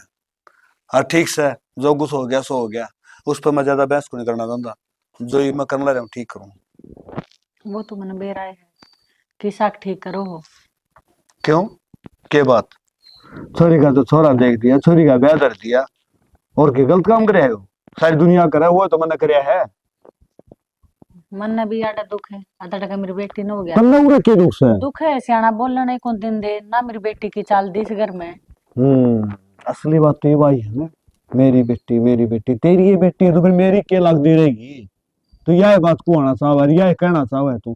और ठीक से जो कुछ हो गया सो हो गया उस पर मैं ज्यादा बहस को नहीं करना चाहता। जो ही मैं करना रहा हूँ ठीक करूँ। वो तो मैंने बेरा है किसाक ठीक करो हो। क्यों के बात छोरी का तो छोरा देख दिया छोरी का ब्याह कर दिया और के गलत काम करे हो। सारी दुनिया करे वो तो मैंने कराया है। मन ने भी आड़ा दुख है आधा टका मेरी बेटी ने हो गया तन्ना उरा के दुख से दुख है सियाना बोलना कौन दिन दे ना मेरी बेटी की चाल दी इस घर में। असली बात तो ये भाई है ना मेरी बेटी तेरी ये बेटी है तो फिर मेरी क्या लगती रहेगी। तो यह बात को आना चाहवा यह कहना चाहवा है तू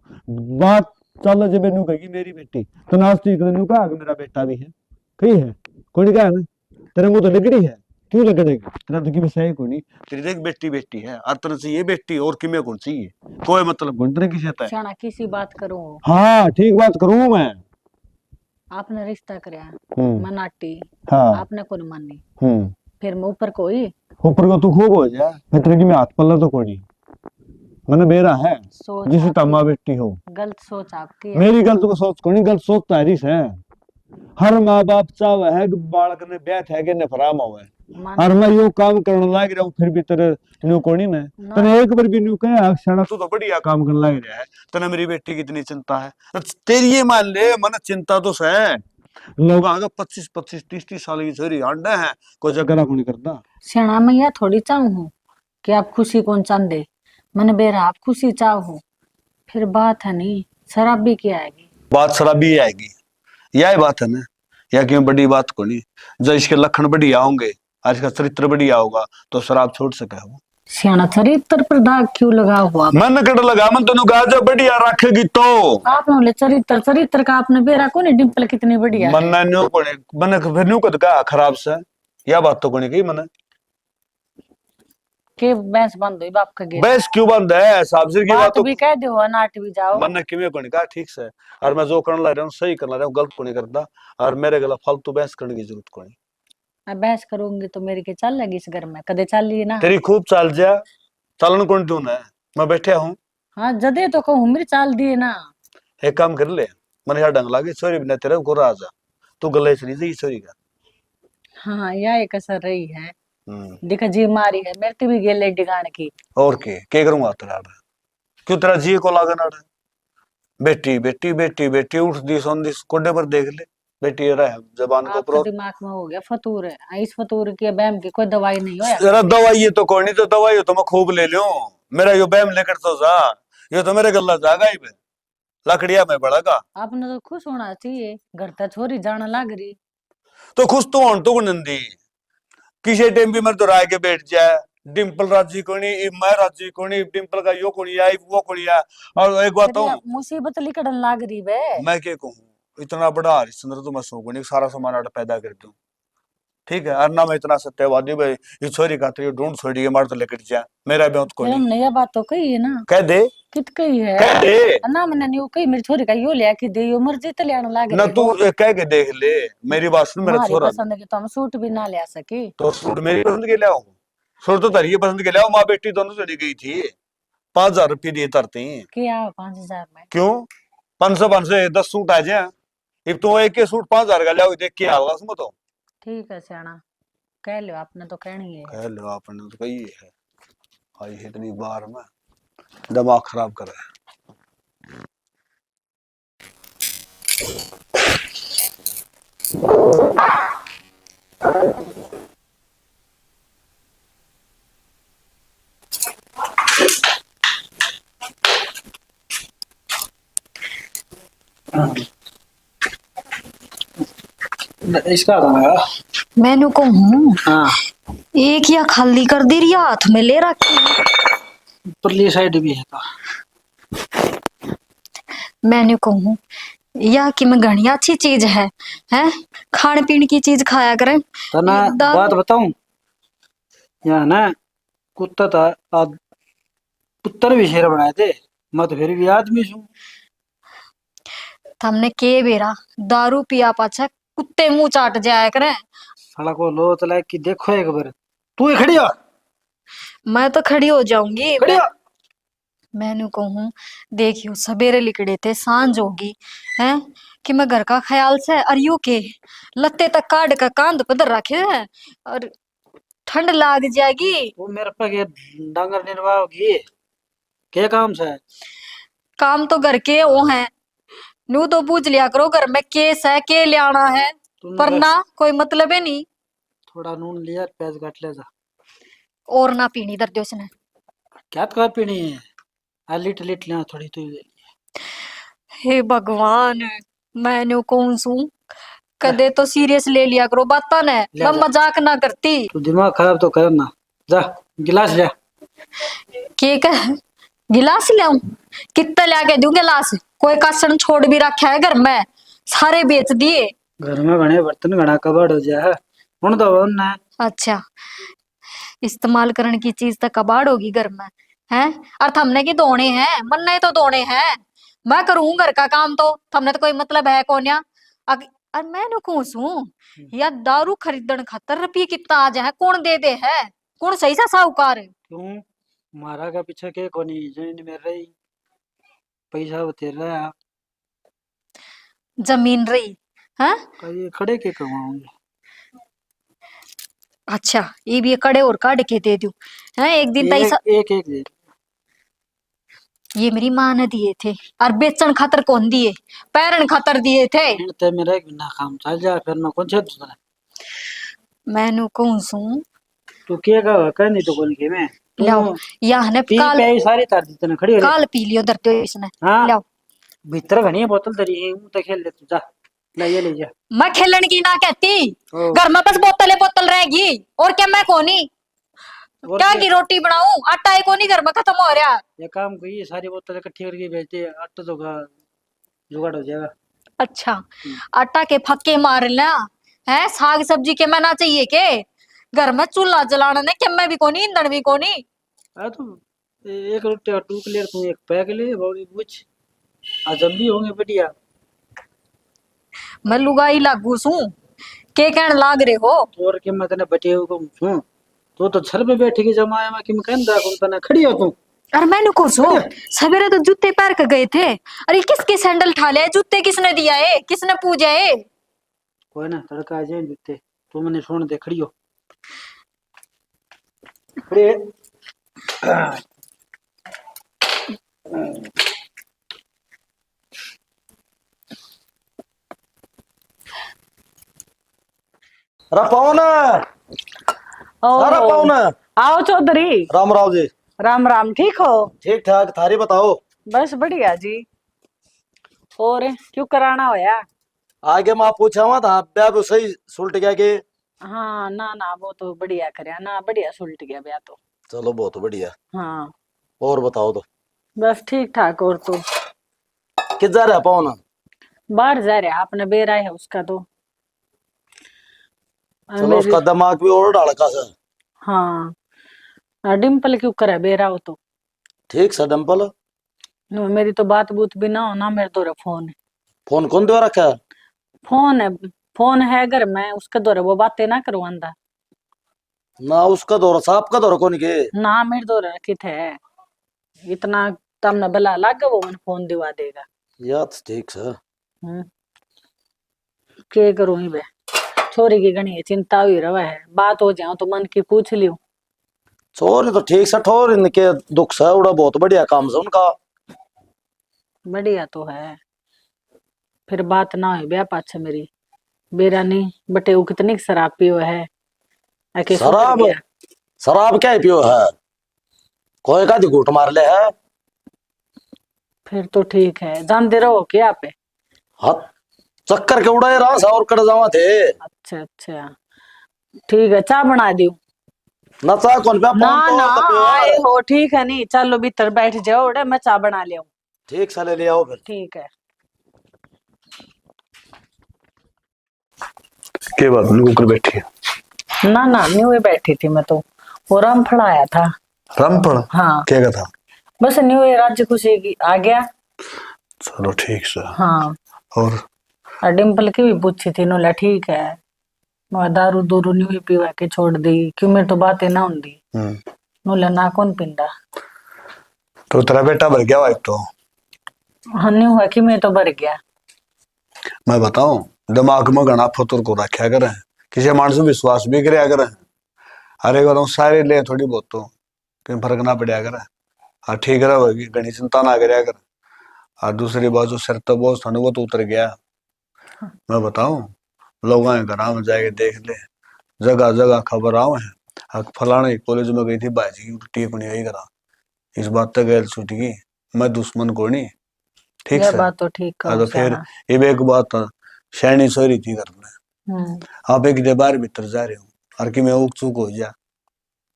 बात चल जब मैनू कहेगी मेरी बेटी तो नास्तिक ने कहा कि मेरा बेटा भी है कही है कोई कहा ना तेरे मुंह तो लगड़ी है क्यों लगड़ेगी तेरा तो कि सही को नहीं। तेरी देख बेटी बेटी है और तरह से ये बेटी और किमें कौन चाहिए कोई मतलब कौन तेरे किसी है। सियाना किसी बात करो हाँ ठीक बात करूँ मैं। आपने रिश्ता कराया मनाटी हाँ आपने कौन मानी हम्म फिर मैं ऊपर कोई ऊपर को तू खूब हो जा मैं तेरे की मैं हाथ पल्ला तो कोई नहीं मैंने बेरा है सोच जिसे आपकी तम्मा बेटी हो। गलत सोच आपकी है। मेरी गलत को सोच कोनी गलत सोच तारी है। हर माँ बाप चाहे है कि बालक ने ब्याह थे के ने फराम होवे और मैं यो काम करने लाग रहा हूँ फिर भी तेरे न्यू कोनी ने तने एक बार भी न्यू कहे अक्षरा तू तो बढ़िया काम करने लाग रहा है तने मेरी बेटी की इतनी चिंता है तो तेरी ये मान ले मन चिंता तो है। लोग आगे 25-25 30-30 साल की छोरी आंडा है कोई जगह को नहीं करता। सियाना मैं यह थोड़ी चाहूँ हूँ कि आप खुशी कौन चांदे मैंने बेरा आप खुशी चाहो फिर बात है नहीं शराबी की आएगी बात शराबी आएगी यही बात है ना या क्यों बड़ी बात को नहीं जब इसके लक्षण बढ़िया होंगे आज का चरित्र बढ़िया होगा तो शराब छोड़ सके वो सियाना चरित्र पर दाग क्यों लगा हुआ? मन कट लगा, मन तेन कहा जो बढ़िया रखेगी तो आपने बोले चरित्र, चरित्र का आपने बेरा को नहीं, डिम्पल कितनी बढ़िया मन है। न्यू कोनी मन फिर न्यू कद का खराब से या बात तो कोनी की मन के भैंस बंद हुई बाप का गेट। बस क्यों बंद है साहब जी की बात बात तो भी कह दो, नाट भी जाओ। मन किਵੇਂ कोनी कहा ठीक से। और मैं जो करने ला रहा हूँ सही करना रहा हूँ, गलत कोनी करता। और मेरे गला फालतू बहस करने की जरूरत कोनी। मैं बहस करूंगी तो मेरी के चल लगी इस घर में, कदे चल ली ना। तेरी खूब चाल जा, चलन कौन तू ना, मैं बैठा हूँ। हाँ जदे तो कहूँ मेरी चाल दिए ना। एक काम कर ले, मन यार डंग लागे छोरी बिना तेरे को राजा तू गले से नहीं छोरी का। हाँ यह एक असर रही है, देखा जी मारी है मेरे तो भी गेले डिगान की। और के करूंगा तेरा, क्यों तेरा जी को लागन आ रहा है? बेटी बेटी बेटी बेटी उठ दी सोन दी कोडे पर देख ले, बेटी रहा जबान को आपका प्रो दिमाग में हो गया फतूर है, इस फतूर की बैम की कोई दवाई नहीं हो। जरा दवाई ये तो कोई नहीं, तो दवाई तो मैं खूब ले लूं। मेरा यो बैम लेकर तो जा, ये तो मेरे गला जागा ही पे लकड़िया में बड़ागा। आपने तो खुश होना चाहिए, घर तक छोरी जाना लग रही। तो खुश तो होन तो नंदी किसी टाइम भी मेरे तो राय के बैठ जाए, डिम्पल राजी कोनी, मैं राजी कोनी, डिम्पल का यो कोनी आई वो कोनी आ। और एक बात तो मुसीबत लिकड़न लग रही बे। मैं क्या कहूँ, इतना बड़ा हरिश्चंद्र तो मैं सोचूं सारा सामान पैदा कर दूं, ठीक है। और ना मैं इतना सत्यवादी भाई ये छोरी का तो ढूंढ छोड़ी है मार तो लेकर जा, मेरा भी को नहीं। हमने यह बात तो कही है ना, कह दे कित कही है, कह दे ना मैंने न्यू कही मेरी छोरी का यो ले के दे, यो मर्जी तो लेना लग ना रही। तू कह के देख ले, मेरी बात सुन, मेरा हमारी छोरा पसंद की तो हम सूट भी ना ले सके। तो सूट मेरी पसंद के लाओ, सूट तो तेरी पसंद के लाओ। माँ बेटी दोनों चली गई थी, 5,000 रुपये दिए तरते हैं। क्या 5,000 में क्यों 500 10 सूट आ जाए, अब तू एक के सूट 5,000 का लाओ, देख के आगा उसमें तो ठीक है सियाना, कह लो आपने तो कहनी है। कह लो आपने तो कही है, आई है इतनी बार में दिमाग खराब कर रहा है। इसका था मैंने कहूँ हाँ एक या खाली कर दी रही हाथ में ले रखी। परली साइड भी है का। मैंने कहूँ या कि मैं घनी अच्छी चीज है, हैं खाने पीने की चीज खाया करें। तो ना बात बताऊं, यहाँ ना कुत्ता था पुत्र भी शेर बनाए थे, मैं तो फिर भी आदमी हूँ। हमने के बेरा दारू पिया पाछा कुत्ते मुंह चाट जाया करें। साला को लो तो लाइक कि देखो एक बार, तू ही खड़ी हो। मैं तो खड़ी हो जाऊंगी। खड़ी हो। मैंने कहूँ देखियो सवेरे लिकड़े थे सांझ होगी, हैं कि मैं घर का ख्याल से अरियो के लत्ते तक काट का कांध पदर रखे है और ठंड लाग जाएगी। वो मेरे पे ये डांगर निर्वाह होगी, क्या काम से? काम तो घर के वो है, नू तो पूछ लिया करो घर में केस है के ले आना है, पर ना कोई मतलब है नहीं। थोड़ा नून लिया प्याज काट ले जा। और ना पीनी दर्द उसने क्या तो पीनी है, लिट लिट लिया थोड़ी तो। हे भगवान, मैंने कौन सू कदे तो सीरियस ले लिया करो बाता ने, मैं मजाक ना करती। तू दिमाग खराब तो कर ना, जा गिलास ले। के कह गिलास ले आऊं? कितना लाके दूं गिलास? कोई कासन छोड़ भी रखा है घर में, सारे बेच दिए। घर में घने बर्तन घना कबाड़ हो जाए हूं तो ना। अच्छा इस्तेमाल करने की चीज तो कबाड़ होगी घर में, हैं? और थमने की दोने हैं, मन नहीं तो दोने हैं। मैं करूं घर का काम तो थमने तो कोई मतलब है कोन्या। और मैंने कौन सू या दारू खरीदन खातर रुपये कितना आ जाए, कौन दे दे है, कौन सही सा साहूकार? क्यों मारा का पीछे के कोनी जमीन में रही, पैसा बतेरा जमीन रही है खड़े के कमाऊंगे। अच्छा ये भी कड़े और काट के दे दूं है एक दिन पैसा। एक एक दे। ये मेरी माँ ने दिए थे और बेचन खातर कौन दिए, पैरन खातर दिए थे। ते मेरा एक बिना काम चल जा फिर मैं कौन से दूसरा। मैनू कौन सू तू क्या कह नहीं तो कौन के मैं लाओ यहाँ ने पी काल पे सारी तार दी तने खड़ी हो काल पी लियो धरते इसने। हाँ लाओ भीतर घनी बोतल धरी है, तो खेल ले तू जा, ले ये ले जा। मैं खेलन की ना कहती, घर में बस बोतल बोतल रहेगी और क्या मैं कोनी। और क्या क्या? की रोटी बनाऊं? आटा ही को नहीं घर में खत्म हो रहा। ये काम को ये सारी बोतल इकट्ठी करके भेजते हैं, आटा तो जुगाड़ हो जाएगा। अच्छा, आटा के फक्के मारना है, साग सब्जी के में ना चाहिए के? घर में चूल्हा जलाना ने के में भी कोनी, ईंधन भी कोनी। तो एक रोटी और 2 क्लियर तू एक पैक ले और कुछ आज हम भी होंगे बढ़िया। मैं लुगाई लागू सू के कहने लाग रहे हो? तो और के मैं तने बटे हो को हूं, तो छर पे बैठे के जमाया में कि मैं कहंदा को तने खड़ी हो तू। अरे मैंने को सो सवेरे तो जूते पैर के गए थे। अरे किसके सैंडल ठा ले? जूते किसने दिया है? किसने पूजा है? कोई ना तड़का आ जाए जूते, तू मैंने सुन दे खड़ी हो। खड़ी है। अरे पवन, अरे पवन, आओ चौधरी। राम राव जी। राम राम, ठीक हो? ठीक ठाक, थारी बताओ। बस बढ़िया जी। और क्यों कराना होया? आगे मैं पूछा हुआ था ब्याह भी सही सुलट गया के? हाँ ना ना, वो तो बढ़िया करया ना, बढ़िया सुलट गया ब्याह तो। चलो बहुत बढ़िया। हाँ और बताओ तो। बस ठीक ठाक। और तो किस जा रहा पवन? बाहर जा रहा, आपने बेरा है उसका तो। और चलो उसका दिमाग भी और डाल का सर। हाँ, डिम्पल क्यों करे बेरा हो तो? ठीक सर डिम्पल। मेरी तो बात बूत भी ना हो ना, मेरे दौरे फोन है। फोन कौन दे रखा है? फोन है, फोन है घर में, उसके दौरे वो बातें ना करवांदा ना उसका दौरा सांप का दौरा कौन के? ना, मेरे दौरे रखी थे। इतना तमने भला लागे वो मन फोन दिवा देगा। यार ठीक सर। के करूं ही बे, छोरी की घनी चिंता हुई रवा है। बात हो जाओ तो मन की पूछ लियो। छोर तो ठीक से ठोर इनके दुख से उड़ा बहुत बढ़िया काम से उनका। बढ़िया तो है, फिर बात ना हो ब्याह पाछे मेरी। बेरा नहीं बटे वो कितनी शराब पियो है। आके सुधर शराब? गया। शराब क्या पियो है? कोई का घूट मार ले है? फिर तो ठीक है, जानते रहो क्या पे। हाथ चक्कर के उड़ाए रहा सा और कर जावा थे। अच्छा अच्छा, ठीक है, चाय बना दी। नचा कौन पे ना फोन ना, तो पियो आए यार। हो ठीक है, नहीं चलो भीतर बैठ जाओ, उड़े मैं चाय बना लिया। ठीक साले ले आओ फिर। ठीक है। के बात नहीं ऊपर बैठी है? ना ना, न्यू ही बैठी थी मैं तो, वो राम फड़ाया था। रामपण? हाँ क्या का था? बस न्यू ही राज्य खुशी की आ गया। चलो ठीक से। हाँ, और डिम्पल की भी पूछी थी, नोला ठीक है। मैं दारू दूरू न्यू ही पीवा के छोड़ दी, क्यों मेरी तो बातें ना होंगी। नोला ना कौन पिंदा। तो तेरा बेटा भर गया वाइफ तो? हाँ न्यू है कि मैं तो भर गया। मैं बताऊं, दिमाग में घना फतुर को रखा करे, किसी मानस में विश्वास भी कराया करे। अरे बताऊं सारे ले थोड़ी बहुत तो कहीं फर्क ना पड़ा करे। हाँ ठीक रहेगी, घनी चिंता ना कराया कर। और दूसरी बात जो सिर तो बोझ था वो तो उतर गया। मैं बताऊं, लोग घर में जाके देख ले, जगह जगह खबर आवे है फलाने कॉलेज में गई थी बाजी की उल्टी को नहीं करा। इस बात तक गैल छूट गई, मैं दुश्मन को नहीं। ठीक यह से। बात तो ठीक हाँ कहो तो फिर श्यामा। ये एक बात शैनी सोरी थी घर में, आप एक दे बार भीतर जा रहे हो और कि मैं उक चूक हो जा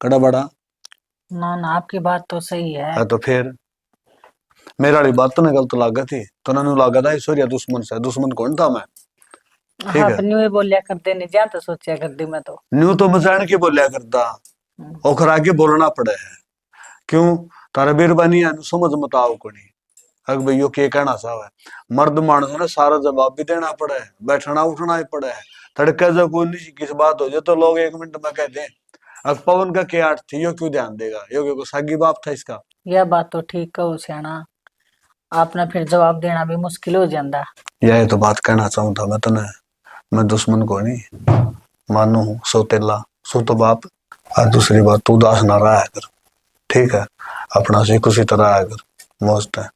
कड़ा बड़ा। ना ना, आपकी बात तो सही है। हाँ तो फिर मेरा वाली बात तो गलत लागा थी तो ननु लागा था सोरिया दुश्मन से। दुश्मन कौन था मैं? ठीक हाँ, है, न्यू ही बोलिया कर देने जा तो सोचा कर दी मैं तो। न्यू तो मजान के बोलिया करता, ओखर आगे बोलना पड़े है। क्यों? तारा बीरबानी है समझ मत आओ कोनी। अग भैया के कहना चाहे, मर्द मानस ने सारा जवाब भी देना पड़ा है, बैठना उठना ही पड़ा है। तड़के जब कोई नहीं किस बात हो जाए तो लोग 1 मिनट में कहते हैं अग पवन का क्या अर्थ थी, यो क्यों ध्यान देगा, यो क्यों सागी बाप था इसका। यह बात तो ठीक कहो श्यामा, आपने फिर जवाब देना भी मुश्किल हो जाता। यही तो बात कहना चाहूँ था मैं तने। मैं दुश्मन को नहीं मानू हूँ, सो तेला सो तो बाप। और दूसरी बात तू उदास ना रहा है कर, ठीक है, अपना से किसी तरह आया कर मौज है।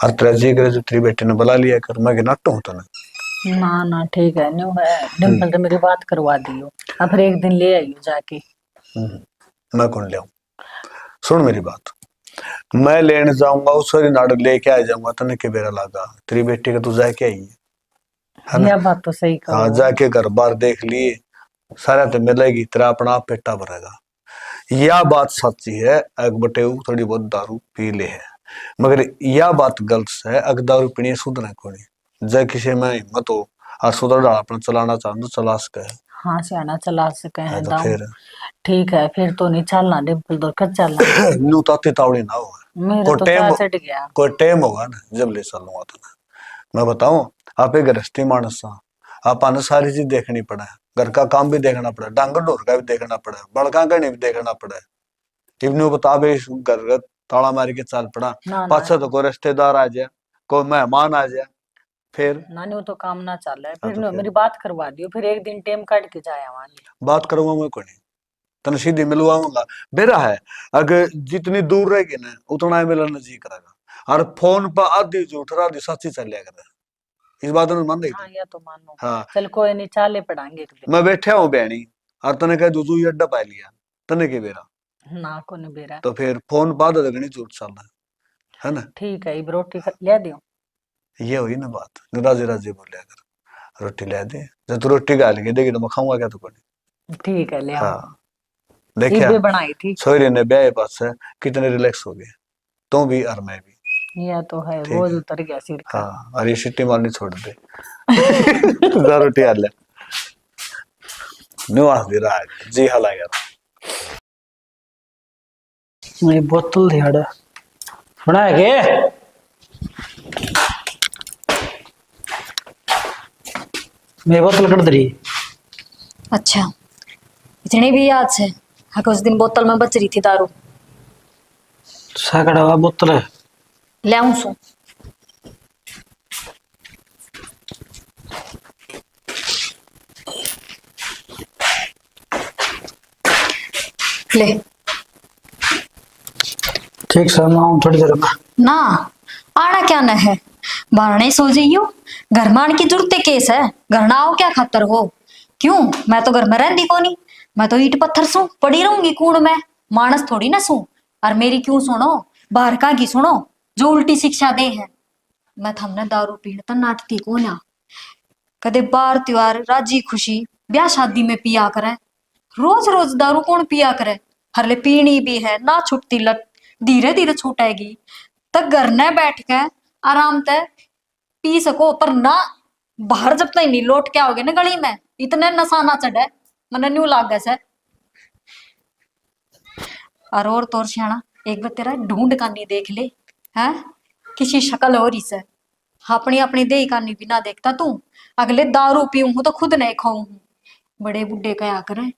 और तेरा जी करे जो तेरी बेटी ने बुला लिया कर, मैं नाटो हूँ तने। ना ना ठीक है, न्यू है, डिम्पल तो मेरी बात करवा दियो, अब फिर एक दिन ले आइयो जाके। मैं कौन ले आऊं? सुन मेरी बात, मैं लेने जाऊंगा उस सारी नाटक लेके आ जाऊंगा तने के बेरा लागा तेरी बेटी का तू जाके आई है ना। यह बात तो सही हाँ कहो। जाके घर बार देख लिए सारा तो मिलेगी, तेरा अपना आप पेटा भरेगा। यह बात सच्ची है, अग बटे थोड़ी बहुत दारू पी ले है, मगर यह बात गलत है, अग दारू पीनी सुधर कोनी। जय किसी में हिम्मत हो और सुधर डाल अपना चलाना चाहते तो चला सके है। हाँ सियाना चला सके हैं तो दाऊ। फिर ठीक है फिर तो नहीं चलना डिम्पल तो कब चलना। न्यू ताती तावड़ी ना हो, मेरा कोई तो टाइम क्या चढ़ गया। कोई टाइम होगा ना जब ले चलूंगा तो मैं बताऊं। आप एक गृहस्थी मानस आप आने सारी चीज देखनी पड़े, घर का काम भी देखना पड़े, डांगर ढोर का भी देखना पड़े, बड़का का नहीं भी देखना पड़े। इवनु बता बे घर ताला मार के चल पड़ा, ना पाछा तो कोई रिश्तेदार आ जाए, कोई मेहमान आ जाए, फिर नानी वो तो काम ना चल रहा है। हाँ फिर तो नो फिर मेरी बात करवा दियो, फिर एक दिन टाइम काट के जाया वहां। बात करूंगा मैं कोई नहीं, तन सीधी मिलवाऊंगा। बेरा है अगर जितनी दूर रहेगी ना उतना ही मिलना जी करेगा, और फोन पर आधी झूठ आधी सच्ची चलिया करे, इस बात में मान हाँ रही। या तो मानो। हाँ चल कोई नहीं चाले पढ़ाएंगे एक दिन। मैं बैठा हूँ बहनी और तने कह दूसू ये अड्डा पा लिया तने के बेरा, ना को नहीं बेरा। तो फिर फोन बाद लगनी झूठ चल रहा है ना। ठीक है इब रोटी ले दियो। ये हुई ना बात, राजे राजे बोलिया कर, रोटी ले दे, जब तू रोटी खा लेगी देगी तो मैं खाऊंगा क्या तू कोनी। ठीक है ले आओ। हाँ देखिया इबे बनाई थी। सोयरे ने ब्याह पास है कितने रिलैक्स हो गए, तू भी और मैं भी। यह तो है ठीक बोझ है। उतर गया सिर का। हाँ और ये सिट्टी मारनी छोड़ दे। जा रोटी आ ले, न्यू आस दे रहा है जी हाला यार। मेरी बोतल थी हड़ा बनाए के मेरी बोतल कर दरी। अच्छा इतनी भी याद है हाँ उस दिन बोतल में बच रही थी दारू। साकड़ा हुआ बोतल है। ले आऊं सो ले ठीक से मैं आऊं थोड़ी देर में। ना आना क्या न है बारने सो जाइयो। घर में आने की जरूरत केस है, घर ना आओ क्या खातर हो। क्यों मैं तो घर में रहती कोनी, मैं तो ईट पत्थर सू पड़ी रहूंगी कूड़ में, मानस थोड़ी ना सू। और मेरी क्यों सुनो बाहर का की सुनो जो उल्टी शिक्षा दे है। मैं थमने दारू पीण तो नाटती को ना, कदे बार त्योहार राजी खुशी ब्याह शादी में पिया करे, रोज रोज दारू कौन पिया करे। हरले पीनी भी है ना छुटती लत, धीरे धीरे छूटेगी तो घर ने बैठ के आराम से पी सको, पर ना बाहर जब तक नहीं लौट के आओगे ना गली में इतने नशा ना चढ़े मने न्यू लागे से। और तोर सियाना एक बार तेरा ढूंढ कानी देख ले है किसी शक्ल हो रही से, अपनी अपनी देह कानी भी ना देखता तू। अगले दारू पीऊं हूं तो खुद नहीं खाऊं हूं। बड़े बुढ़े कया करे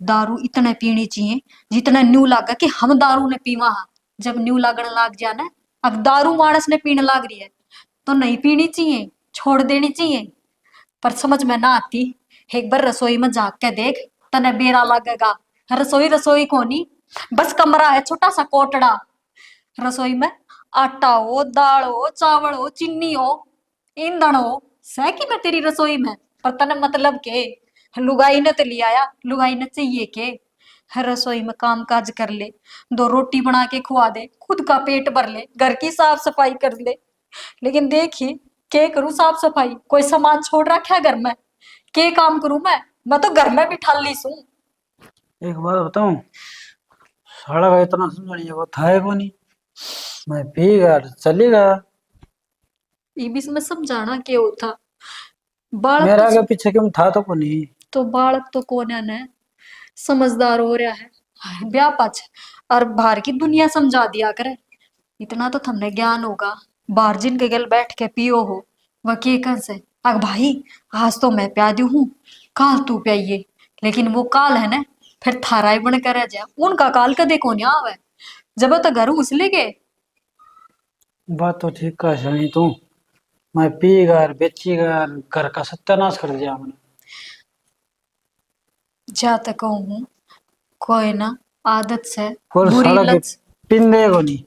दारू इतने पीनी चाहिए जितना न्यू लागा कि हम दारू ने पीवा। जब न्यू लागण लाग जा ना अब दारू मानस ने पीने लाग रही है तो नहीं पीनी चाहिए, छोड़ देनी चाहिए। पर समझ में ना आती। एक बार रसोई में झाँक के देख तने बेरा लगेगा। रसोई रसोई कोनी बस कमरा है छोटा सा कोटड़ा। रसोई में आटा हो दाल हो चावल हो चीनी हो ईंधन हो सह की मैं तेरी रसोई में। पर तने मतलब के लुगाई ने तो ले आया, लुगाई ने चाहिए के रसोई में काम काज कर ले, दो रोटी बना के खुआ दे, खुद का पेट भर ले, घर की साफ सफाई कर ले। लेकिन देखिए के करूं साफ सफाई, कोई सामान छोड़ रखा है घर में, के काम करूं मैं तो घर में भी ठाली सू। एक बात बताऊं साड़ा का इतना समझ वो था है को नहीं, मैं पी गया चलेगा। ये भी मैं समझाना के होता बालक मेरा आगे तो, पीछे क्यों था तो को नहीं। तो बालक तो कौन है ने समझदार हो रहा है ब्याह पाछ और बाहर की दुनिया समझा दिया करे। इतना तो थमने ज्ञान होगा बाहर जिनके गल बैठ के पियो हो वह के कर से अग भाई आज तो मैं प्यादी हूँ काल तू प्याइए, लेकिन वो काल है ना फिर थारा ही बन कर रह जाए उनका काल कदे को नहीं आवे जब तो घर घुसले गए। बात तो ठीक का सही तू, मैं पी गया बेची गया घर का सत्यानाश कर दिया मैंने। जा तक कहूँ कोई ना आदत से और बुरी साड़ा के लत पिंदे को नहीं।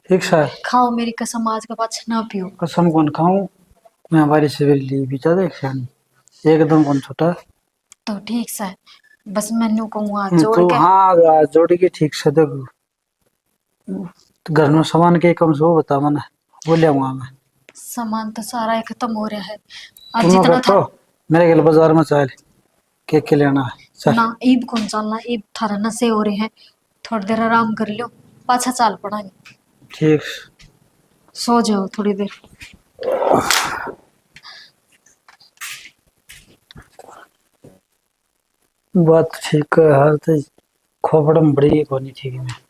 ठीक सा खाओ मेरी कसम आज के बाद ना पियो। कसम कौन खाऊं मैं हमारी सिविल ली बिचा देख सियानी एकदम कौन छोटा। तो ठीक सा बस मैनू कहूँ हाथ जोड़ तो के हाँ जोड़ी के ठीक से देखो घर में सामान के कम से वो बता मैंने बोलिया वहां मैं सामान तो सारा ही खत्म हो रहा है। आज तुम जितना कर तो था मेरे गल बाजार में चल के लेना है। चल। ना ईब कौन चलना, ईब थारा नशे हो रहे हैं, थोड़ी देर आराम कर लो, पाछा चाल पड़ांगे। ठीक। सो जाओ थोड़ी देर। बात ठीक है, हाल तो खोपड़ में बड़ी कोनी ठीक है।